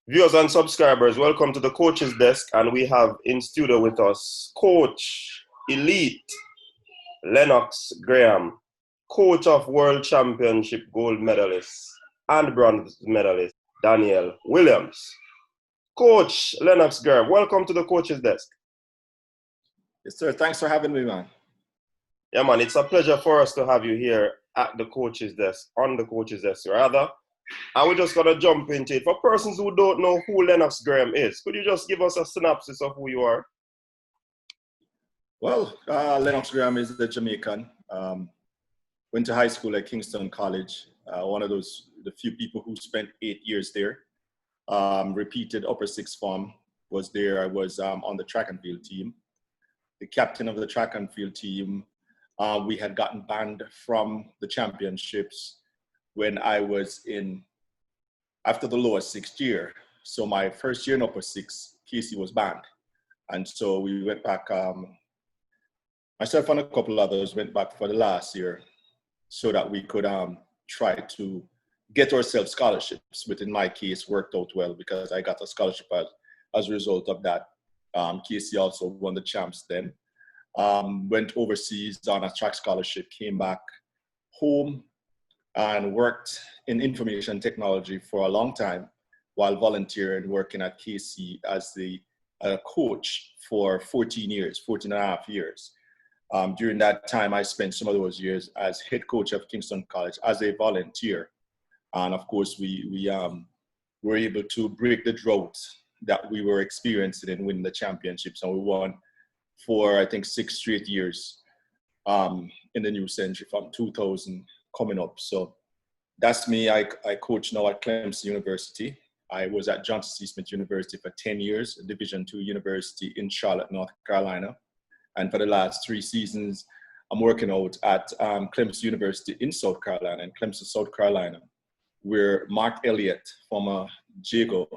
Viewers and subscribers, welcome to the Coach's Desk, and we have in studio with us Coach Elite Lennox Graham, Coach of World Championship gold medalist and bronze medalist Daniel Williams. Coach Lennox Graham, welcome to the Coach's Desk. Yes, sir. Thanks for having me, man. Yeah, man, it's a pleasure for us to have you here at the Coach's Desk, on the Coach's Desk, rather. And we're just going to jump into it. For persons who don't know who Lennox Graham is, could you just give us a synopsis of who you are? Well, Lennox Graham is a Jamaican. Went to high school at Kingston College. One of the few people who spent 8 years there. Repeated upper sixth form, was there. I was on the track and field team. The captain of the track and field team. We had gotten banned from the championships when I was after the lower sixth year. So my first year in upper six, KC was banned. And so we went back, myself and a couple others went back for the last year so that we could try to get ourselves scholarships, which in my case worked out well because I got a scholarship as a result of that. KC also won the champs then. Went overseas on a track scholarship, came back home, and worked in information technology for a long time while volunteering, working at KC as the coach for 14 and a half years. During that time, I spent some of those years as head coach of Kingston College as a volunteer. And of course, we were able to break the drought that we were experiencing and win the championships. And we won for, I think, 6 straight years in the new century from 2000 coming up. So that's me. I coach now at Clemson University. I was at Johnson C. Smith University for 10 years, a Division II university in Charlotte, North Carolina. And for the last 3 seasons, I'm working out at Clemson University in South Carolina, in Clemson, South Carolina, where Mark Elliott, former Jago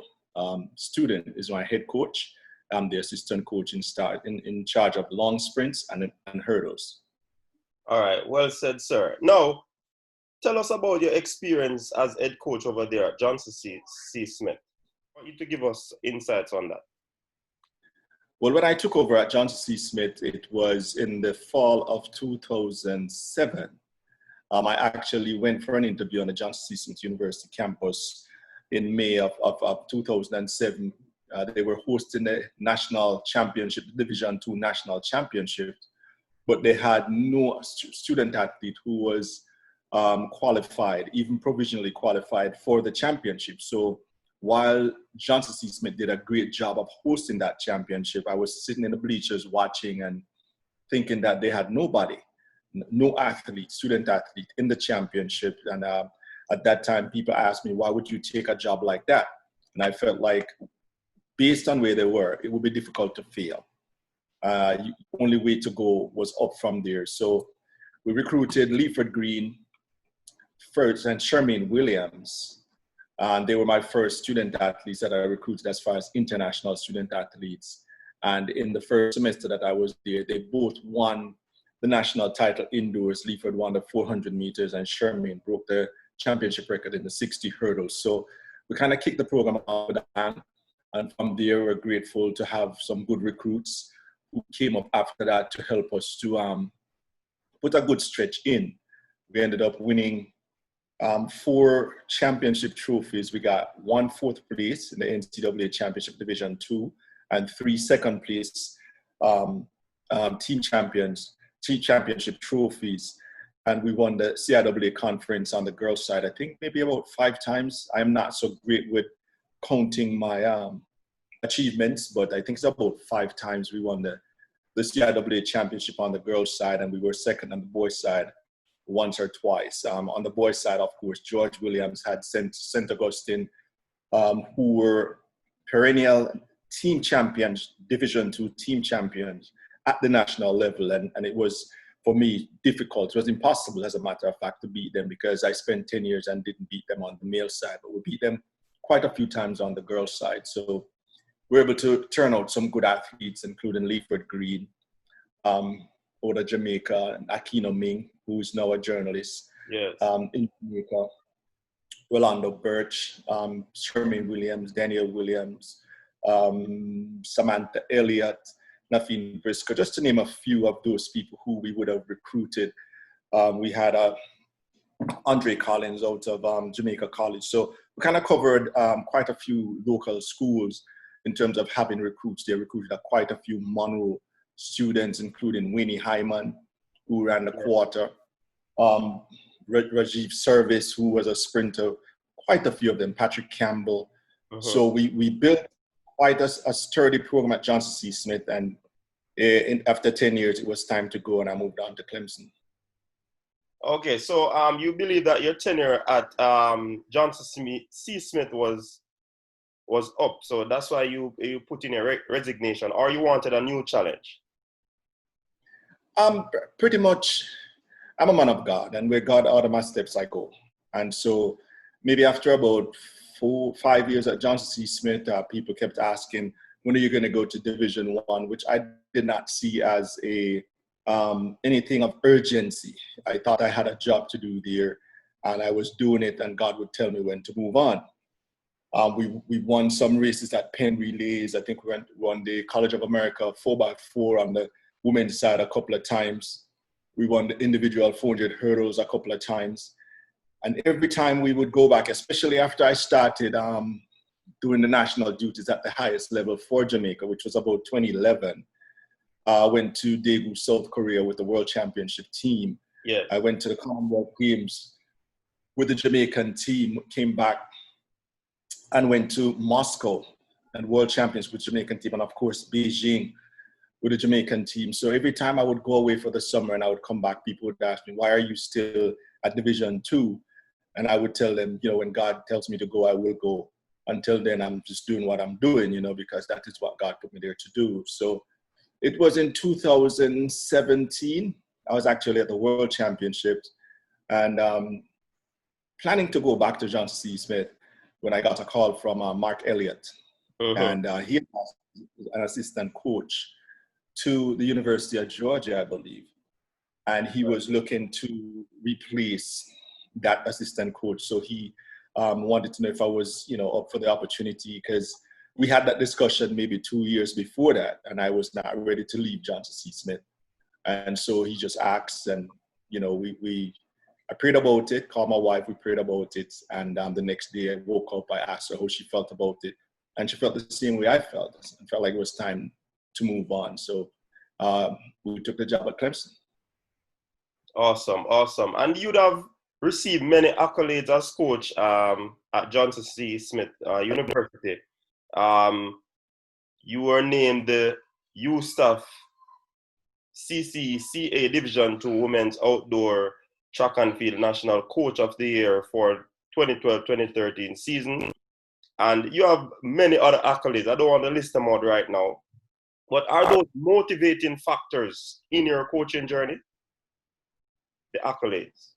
student, is my head coach. I'm the assistant coach in charge of long sprints and hurdles. All right, well said, sir. Now, tell us about your experience as head coach over there at Johnson C. Smith. I want you to give us insights on that. Well, when I took over at Johnson C. Smith, it was in the fall of 2007. I actually went for an interview on the Johnson C. Smith University campus in May of 2007. They were hosting the national championship, Division II national championship, but they had no student athlete who was qualified, even provisionally qualified for the championship. So while Johnson C. Smith did a great job of hosting that championship, I was sitting in the bleachers watching and thinking that they had nobody, no athlete, student athlete in the championship. And at that time, people asked me, why would you take a job like that? And I felt like, based on where they were, it would be difficult to fail. The only way to go was up from there. So we recruited Leaford Green first and Shermaine Williams. And they were my first student athletes that I recruited as far as international student athletes. And in the first semester that I was there, they both won the national title indoors. Leaford won the 400 meters and Shermaine broke the championship record in the 60 hurdles. So we kind of kicked the program out with a bang. And from there, we're grateful to have some good recruits who came up after that to help us to put a good stretch in. We ended up winning 4 championship trophies. We got 1 4th place in the NCAA Championship Division II and 3 second place team championship trophies. And we won the CIAA conference on the girls' side, I think maybe about 5 times. I'm not so great with counting my achievements, but I think it's about 5 times we won the CIAA championship on the girls' side, and we were second on the boys' side once or twice. On the boys' side, of course, George Williams had St. Augustine, who were perennial team champions, Division II team champions at the national level, and it was, for me, difficult. It was impossible, as a matter of fact, to beat them because I spent 10 years and didn't beat them on the male side, but we beat them quite a few times on the girls' side. So we're able to turn out some good athletes, including Leaford Green, out of Jamaica, and Aquino Ming, who's now a journalist yes. In Jamaica. Rolando Birch, Sherman Williams, Daniel Williams, Samantha Elliott, Nafeen Briscoe, just to name a few of those people who we would have recruited. We had Andre Collins out of Jamaica College. So we kind of covered quite a few local schools in terms of having recruits. They recruited quite a few Monroe students, including Winnie Hyman, who ran the quarter, Rajiv Service, who was a sprinter, quite a few of them, Patrick Campbell. So we built quite a sturdy program at Johnson C. Smith, and after 10 years, it was time to go, and I moved on to Clemson. Okay, so you believe that your tenure at Johnson C. Smith was up, so that's why you put in a resignation, or you wanted a new challenge? Pretty much, I'm a man of God, and where God order my steps, I go. And so maybe after about 4-5 years at Johnson C. Smith, people kept asking, when are you going to go to Division I, which I did not see as anything of urgency. I thought I had a job to do there, and I was doing it, and God would tell me when to move on. We won some races at Penn Relays. I think we won the College of America 4x4 on the women's side a couple of times. We won the individual 400 hurdles a couple of times. And every time we would go back, especially after I started doing the national duties at the highest level for Jamaica, which was about 2011, I went to Daegu, South Korea with the World Championship team. Yeah. I went to the Commonwealth Games with the Jamaican team, came back and went to Moscow and World Champions with the Jamaican team, and of course Beijing with the Jamaican team. So every time I would go away for the summer and I would come back, people would ask me, why are you still at Division II? And I would tell them, when God tells me to go, I will go. Until then, I'm just doing what I'm doing, because that is what God put me there to do. So it was in 2017, I was actually at the World Championships and planning to go back to Johnson C. Smith when I got a call from Mark Elliott. And he was an assistant coach to the University of Georgia, I believe. And he was looking to replace that assistant coach. So he wanted to know if I was, up for the opportunity, because we had that discussion maybe 2 years before that, and I was not ready to leave Johnson C. Smith. And so he just asked, and, I prayed about it, called my wife, we prayed about it. And the next day I woke up, I asked her how she felt about it. And she felt the same way I felt. I felt like it was time to move on. So we took the job at Clemson. Awesome. And you'd have received many accolades as coach at Johnson C. Smith University. You were named the U-Staff CCCA Division II Women's Outdoor Track and Field National Coach of the Year for 2012-2013 season. And you have many other accolades. I don't want to list them out right now. But are those motivating factors in your coaching journey? The accolades?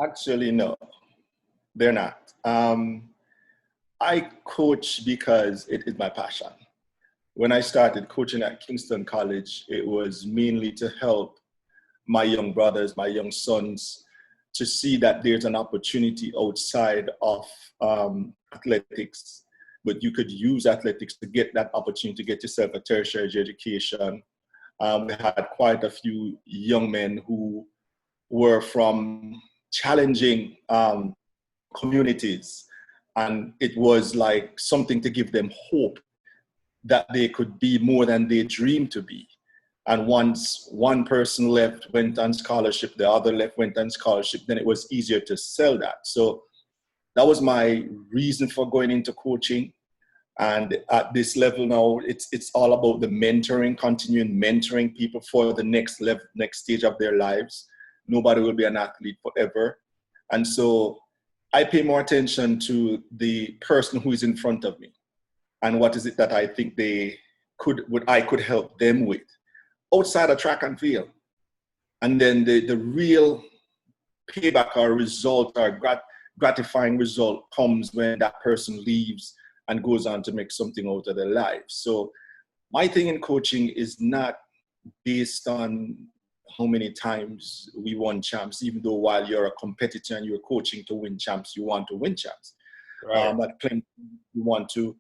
Actually, no, they're not. I coach because it is my passion. When I started coaching at Kingston College, it was mainly to help my young brothers, my young sons, to see that there's an opportunity outside of athletics, but you could use athletics to get that opportunity to get yourself a tertiary education. We had quite a few young men who were from challenging communities, and it was like something to give them hope that they could be more than they dreamed to be. And once one person left, went on scholarship, the other left, went on scholarship, then it was easier to sell that. So that was my reason for going into coaching. And at this level now, it's all about the mentoring, continuing mentoring people for the next level, next stage of their lives. Nobody will be an athlete forever. And so I pay more attention to the person who is in front of me and what is it that I think I could help them with outside of track and field. And then the real payback or result or gratifying result comes when that person leaves and goes on to make something out of their lives. So my thing in coaching is not based on how many times we won champs, even though while you're a competitor and you're coaching to win champs, you want to win champs. Right. At Clemson, you want to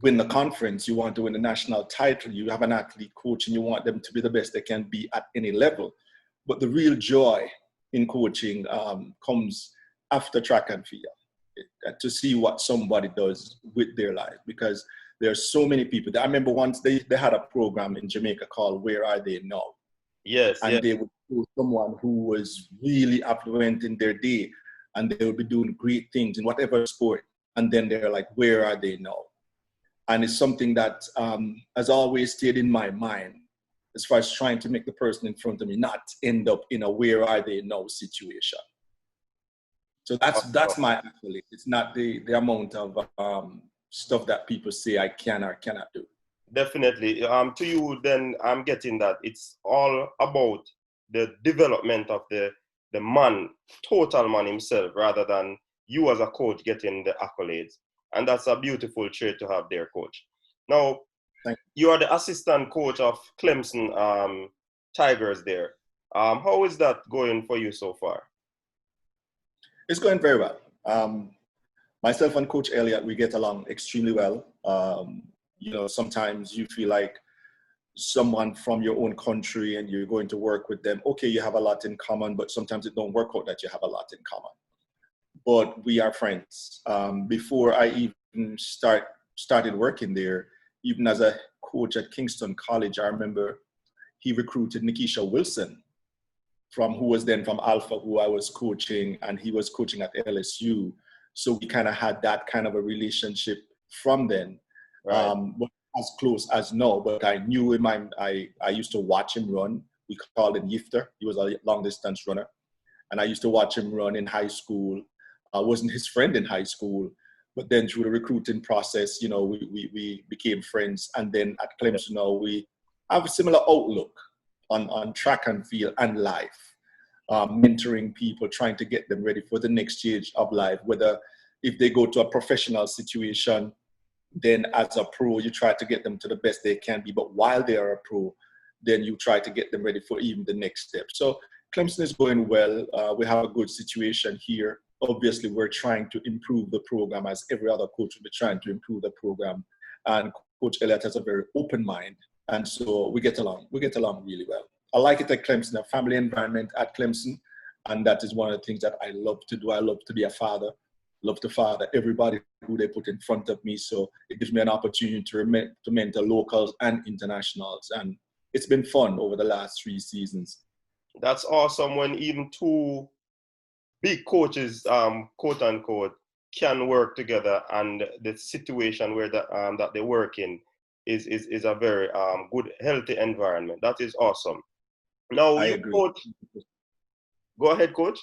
win the conference, you want to win the national title, you have an athlete coach and you want them to be the best they can be at any level. But the real joy in coaching comes after track and field, to see what somebody does with their life, because there are so many people. I remember once they had a program in Jamaica called Where Are They Now? Yes. And they would show someone who was really affluent in their day, and they would be doing great things in whatever sport. And then they're like, where are they now? And it's something that has always stayed in my mind as far as trying to make the person in front of me not end up in a where are they now situation. So that's my accolade. It's not the amount of stuff that people say I can or cannot do. Definitely. To you, then I'm getting that it's all about the development of the man, total man himself, rather than you as a coach getting the accolades. And that's a beautiful trait to have there, coach. Now, you are the assistant coach of Clemson Tigers there. How is that going for you so far? It's going very well. Myself and Coach Elliott, we get along extremely well. You know, sometimes you feel like someone from your own country and you're going to work with them. Okay, you have a lot in common, but sometimes it don't work out that you have a lot in common. But we are friends. Before I even started working there, even as a coach at Kingston College, I remember he recruited Nikisha Wilson, who was then from Alpha, who I was coaching, and he was coaching at LSU. So we kind of had that kind of a relationship from then. Right. But as close as no, but I knew him. I used to watch him run. We called him Yifter. He was a long distance runner. And I used to watch him run in high school. I wasn't his friend in high school, but then through the recruiting process, you know, we became friends. And then at Clemson now, we have a similar outlook on track and field and life, mentoring people, trying to get them ready for the next stage of life, whether if they go to a professional situation, then as a pro, you try to get them to the best they can be. But while they are a pro, then you try to get them ready for even the next step. So Clemson is going well. We have a good situation here. Obviously, we're trying to improve the program, as every other coach will be trying to improve the program. And Coach Elliott has a very open mind. And so we get along. We get along really well. I like it at Clemson, a family environment at Clemson. And that is one of the things that I love to do. I love to be a father. Love to father everybody who they put in front of me. So it gives me an opportunity to mentor locals and internationals. And it's been fun over the last 3 seasons. That's awesome when even two big coaches, quote unquote, can work together, and the situation where that they work in is a very good, healthy environment. That is awesome. Now, I you agree. coach. Go ahead, coach.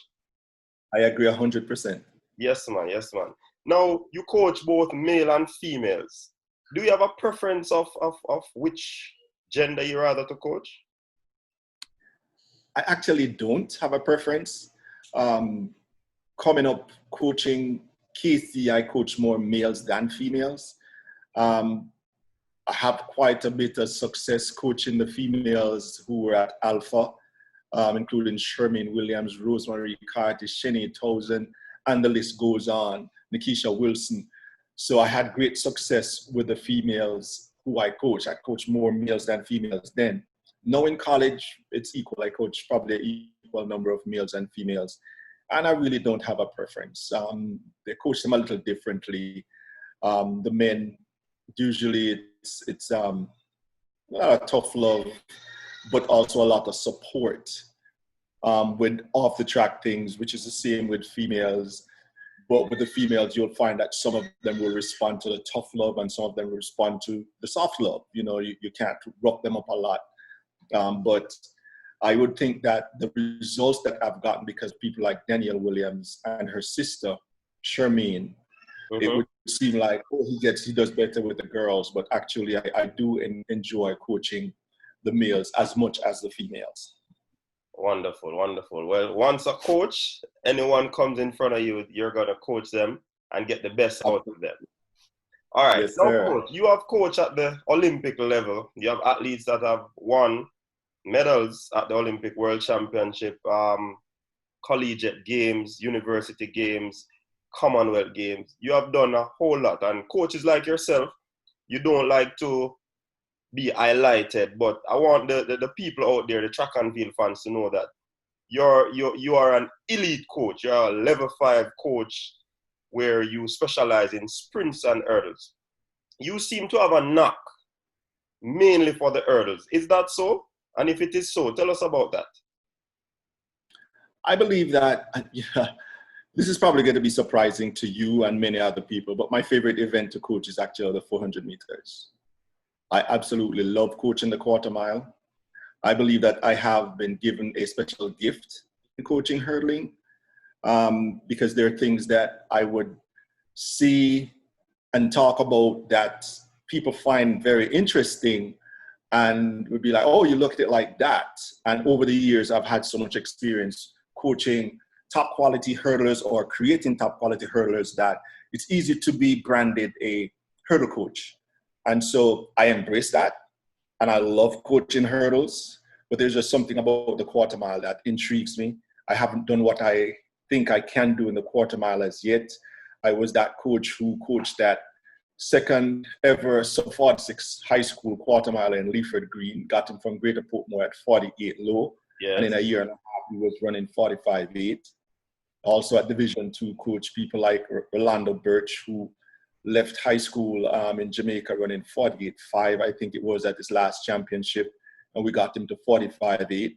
I agree 100%. Yes, man. Yes, man. Now, you coach both male and females. Do you have a preference of which gender you rather to coach? I actually don't have a preference. Coming up coaching KC, I coach more males than females. I have quite a bit of success coaching the females who were at Alpha, including Sherman Williams, Rosemary Carty, Shani Towson, and the list goes on, Nikisha Wilson. So I had great success with the females who I coach. I coach more males than females then. Now in college, it's equal. I coach probably an equal number of males and females. And I really don't have a preference. They coach them a little differently. The men, usually it's a lot of tough love, but also a lot of support with off the track things, which is the same with females. But with the females, you'll find that some of them will respond to the tough love and some of them will respond to the soft love. You know, you can't rock them up a lot. But I would think that the results that I've gotten because people like Danielle Williams and her sister, Shermaine, it would seem like, oh, he does better with the girls. But actually, I do enjoy coaching the males as much as the females. Wonderful, wonderful. Well, once a coach, anyone comes in front of you, you're going to coach them and get the best out of them. All right. Yes, now, sir. coach, you have coached at the Olympic level. You have athletes that have won medals at the Olympic World Championship, collegiate games, university games, Commonwealth games. You have done a whole lot. And coaches like yourself, you don't like to be highlighted, but I want the people out there, the track and field fans, to know that you are an elite coach. You're a level 5 coach where you specialize in sprints and hurdles. You seem to have a knack mainly for the hurdles. Is that so? And if it is so, tell us about that. I believe that, this is probably going to be surprising to you and many other people, but my favorite event to coach is actually the 400 meters. I absolutely love coaching the quarter mile. I believe that I have been given a special gift in coaching hurdling, because there are things that I would see and talk about that people find very interesting and would be like, oh, you look at it like that. And over the years, I've had so much experience coaching top quality hurdlers or creating top quality hurdlers that it's easy to be branded a hurdle coach. And so I embrace that. And I love coaching hurdles, but there's just something about the quarter mile that intrigues me. I haven't done what I think I can do in the quarter mile as yet. I was that coach who coached that second ever sub 46 high school quarter mile in Leaford Green, got him from Greater Portmore at 48 low. Yes. And in a year and a half, he was running 45.8. Also at Division II, coach people like Rolando Birch, who left high school in Jamaica running 48.5, I think it was, at his last championship. And we got him to 45.8.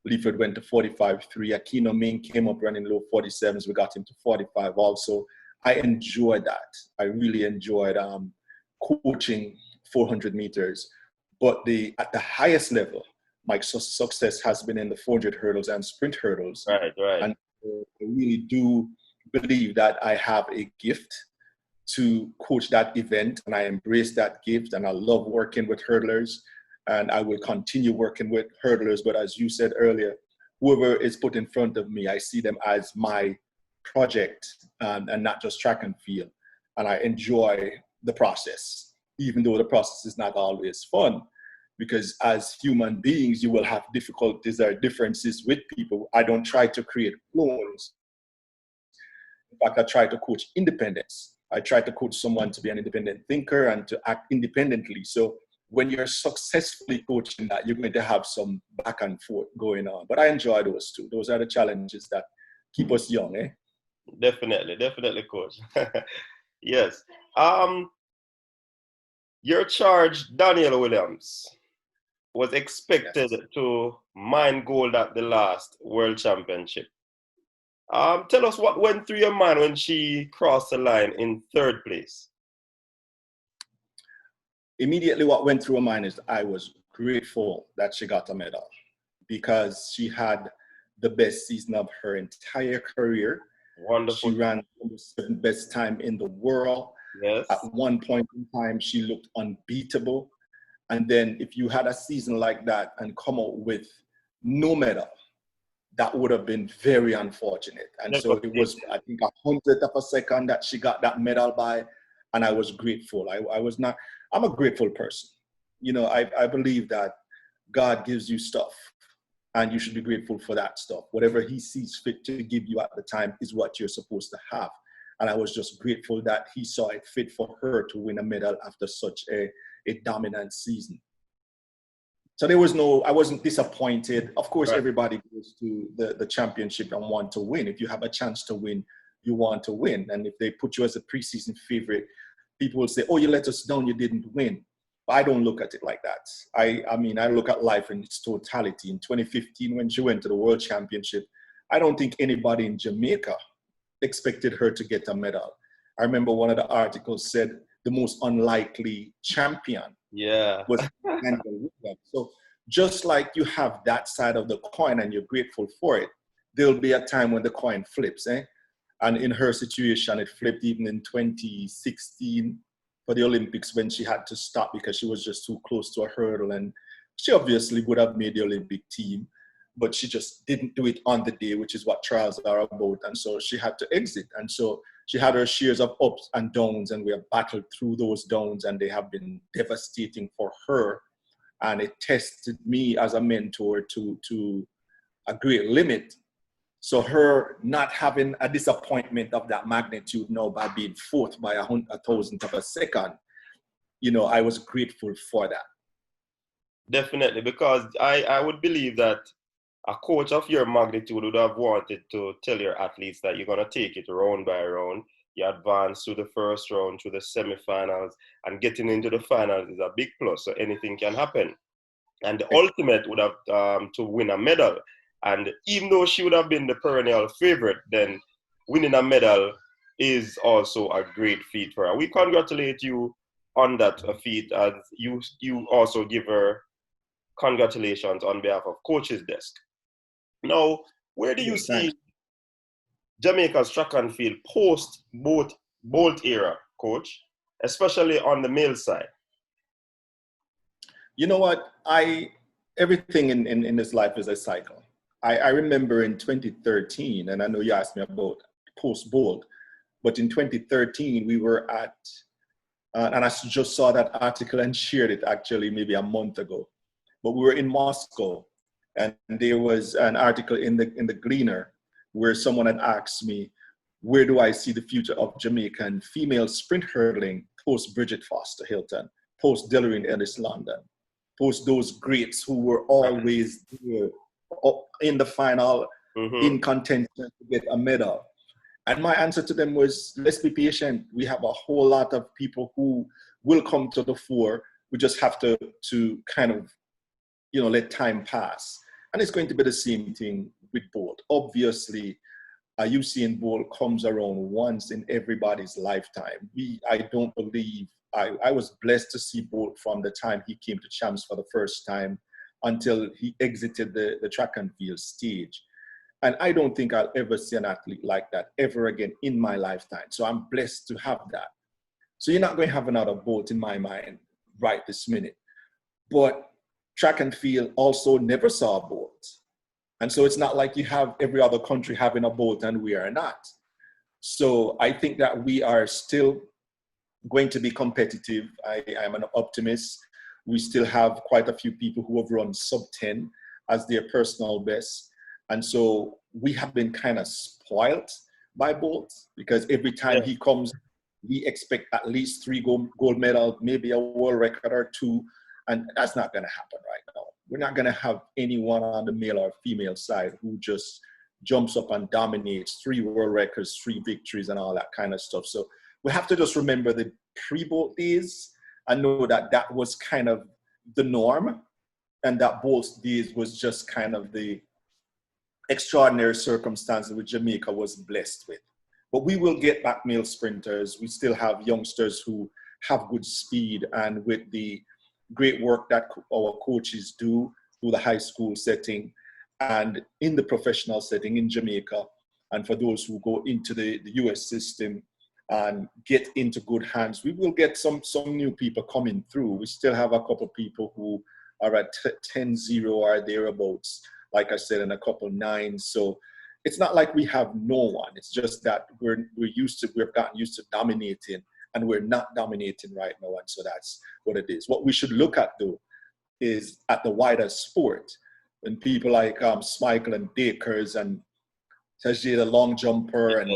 Leaford went to 45.3. Aquino Ming came up running low 47s. We got him to 45 also. I enjoyed that. I really enjoyed coaching 400 meters. But at the highest level, my success has been in the 400 hurdles and sprint hurdles. Right. And I really do believe that I have a gift to coach that event, and I embrace that gift, and I love working with hurdlers, and I will continue working with hurdlers. But as you said earlier, whoever is put in front of me, I see them as my project, and not just track and field. And I enjoy the process, even though the process is not always fun, because as human beings, you will have difficulties or differences with people. I don't try to create clones. In fact, I try to coach independence. I try to coach someone to be an independent thinker and to act independently. So when you're successfully coaching that, you're going to have some back and forth going on. But I enjoy those too. Those are the challenges that keep us young, eh? Definitely, coach. Yes. Your charge, Daniel Williams, was expected to mine gold at the last World Championship. Tell us what went through your mind when she crossed the line in 3rd place. Immediately what went through her mind is I was grateful that she got a medal, because she had the best season of her entire career. Wonderful. She ran the 7th best time in the world. Yes. At one point in time, she looked unbeatable. And then if you had a season like that and come out with no medal, that would have been very unfortunate. And so it was, I think, 100th of a second that she got that medal by, and I was grateful. I'm a grateful person. You know, I believe that God gives you stuff, and you should be grateful for that stuff. Whatever he sees fit to give you at the time is what you're supposed to have. And I was just grateful that he saw it fit for her to win a medal after such a dominant season. So I wasn't disappointed. Of course, Everybody goes to the championship and want to win. If you have a chance to win, you want to win. And if they put you as a preseason favorite, people will say, oh, you let us down, you didn't win. But I don't look at it like that. I mean, I look at life in its totality. In 2015, when she went to the World Championship, I don't think anybody in Jamaica expected her to get a medal. I remember one of the articles said the most unlikely champion was Daniel Williams. So just like you have that side of the coin and you're grateful for it, there'll be a time when the coin flips, eh? And in her situation, it flipped even in 2016 for the Olympics, when she had to stop because she was just too close to a hurdle. And she obviously would have made the Olympic team, but she just didn't do it on the day, which is what trials are about. And so she had to exit. And so she had her shares of ups and downs, and we have battled through those downs, and they have been devastating for her and it tested me as a mentor to a great limit. So her not having a disappointment of that magnitude now by being fourth by a thousandth of a second, I was grateful for that. Definitely, because I would believe that a coach of your magnitude would have wanted to tell your athletes that you're going to take it round by round. You advance to the first round, to the semifinals, and getting into the finals is a big plus. So anything can happen. And the ultimate would have to win a medal. And even though she would have been the perennial favorite, then winning a medal is also a great feat for her. We congratulate you on that feat, as you also give her congratulations on behalf of Coach's Desk. Now, where do you see Jamaica's track and field post Bolt era, Coach, especially on the male side? You know what? Everything in this life is a cycle. I remember in 2013, and I know you asked me about post Bolt, but in 2013 we were at, and I just saw that article and shared it actually maybe a month ago. But we were in Moscow, and there was an article in the Gleaner where someone had asked me, where do I see the future of Jamaican female sprint hurdling post Bridget Foster Hilton, post Delorine Ellis London, post those greats who were always there in the final, in contention to get a medal. And my answer to them was, let's be patient. We have a whole lot of people who will come to the fore. We just have to kind of, let time pass. And it's going to be the same thing with Bolt. Obviously, Usain Bolt comes around once in everybody's lifetime. I don't believe, I was blessed to see Bolt from the time he came to Champs for the first time until he exited the track and field stage. And I don't think I'll ever see an athlete like that ever again in my lifetime. So I'm blessed to have that. So you're not going to have another Bolt in my mind right this minute. But track and field also never saw a Bolt. And so it's not like you have every other country having a Bolt and we are not. So I think that we are still going to be competitive. I am an optimist. We still have quite a few people who have run sub 10 as their personal best. And so we have been kind of spoiled by Bolt, because every time he comes, we expect at least 3 gold medals, maybe a world record or 2. And that's not going to happen right now. We're not going to have anyone on the male or female side who just jumps up and dominates 3 world records, 3 victories, and all that kind of stuff. So we have to just remember the pre-Bolt days and know that that was kind of the norm, and that Bolt days was just kind of the extraordinary circumstances which Jamaica was blessed with. But we will get back male sprinters. We still have youngsters who have good speed, and with the great work that our coaches do through the high school setting and in the professional setting in Jamaica, and for those who go into the US system and get into good hands, we will get some new people coming through. We still have a couple people who are at 10-0 or thereabouts, like I said, and a couple 9s. So it's not like we have no one. It's just that we've gotten used to dominating, and we're not dominating right now. And so that's what it is. What we should look at, though, is at the wider sport. When people like Schmeichel and Dakers and Tajay, the long jumper, and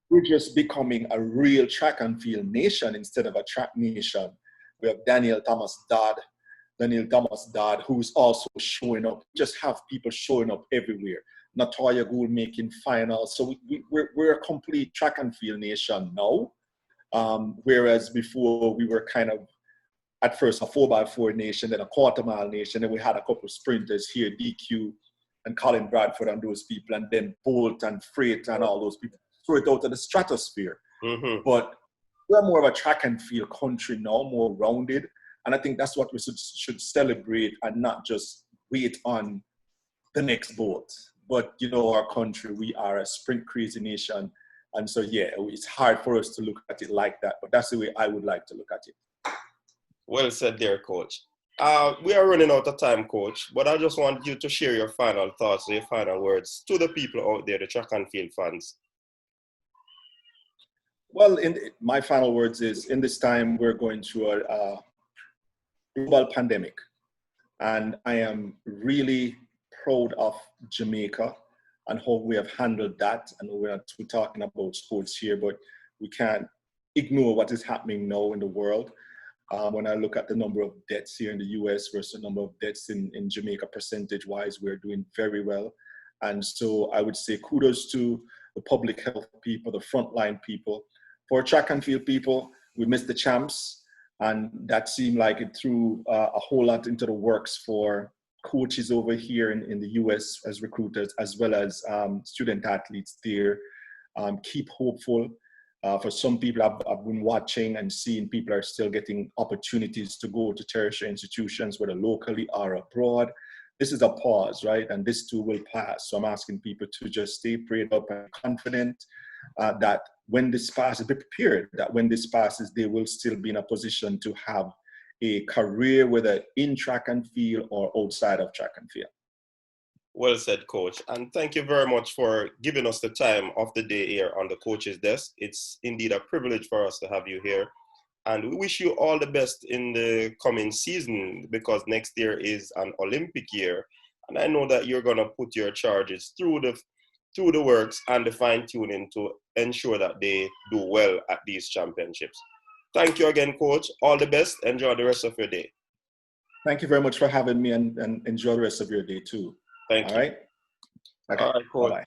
we're just becoming a real track and field nation instead of a track nation. We have Daniel Thomas Dodd, who's also showing up. Just have people showing up everywhere. Natoya Gould making finals. So we're a complete track and field nation now. Whereas before we were kind of, at first, a 4x4 nation, then a quarter mile nation, then we had a couple of sprinters here, DQ and Colin Bradford and those people, and then Bolt and Freight and all those people, throw it out of the stratosphere. But we're more of a track and field country now, more rounded. And I think that's what we should celebrate, and not just wait on the next Bolt. But, our country, we are a sprint crazy nation. And so, it's hard for us to look at it like that. But that's the way I would like to look at it. Well said there, Coach. We are running out of time, Coach, but I just want you to share your final thoughts, your final words to the people out there, the track and field fans. Well, my final words is, in this time, we're going through a global pandemic. And I am really proud of Jamaica and how we have handled that. I know we're talking about sports here, but we can't ignore what is happening now in the world. When I look at the number of deaths here in the US versus the number of deaths in Jamaica, percentage-wise, we're doing very well. And so I would say kudos to the public health people, the frontline people. For track and field people, we missed the champs, and that seemed like it threw a whole lot into the works for coaches over here in the US as recruiters, as well as student athletes there. Keep hopeful. For some people, I've been watching and seeing people are still getting opportunities to go to tertiary institutions, whether locally or abroad. This is a pause, right? And this too will pass. So I'm asking people to just stay prayed up and confident that when this passes, be prepared that when this passes, they will still be in a position to have a career, whether in track and field or outside of track and field. Well said, Coach. And thank you very much for giving us the time of the day here on the Coach's Desk. It's indeed a privilege for us to have you here. And we wish you all the best in the coming season, because next year is an Olympic year. And I know that you're going to put your charges through the works and the fine-tuning to ensure that they do well at these championships. Thank you again, Coach. All the best. Enjoy the rest of your day. Thank you very much for having me, and enjoy the rest of your day too. Thank you. All right. Okay. All right, Coach. Bye-bye.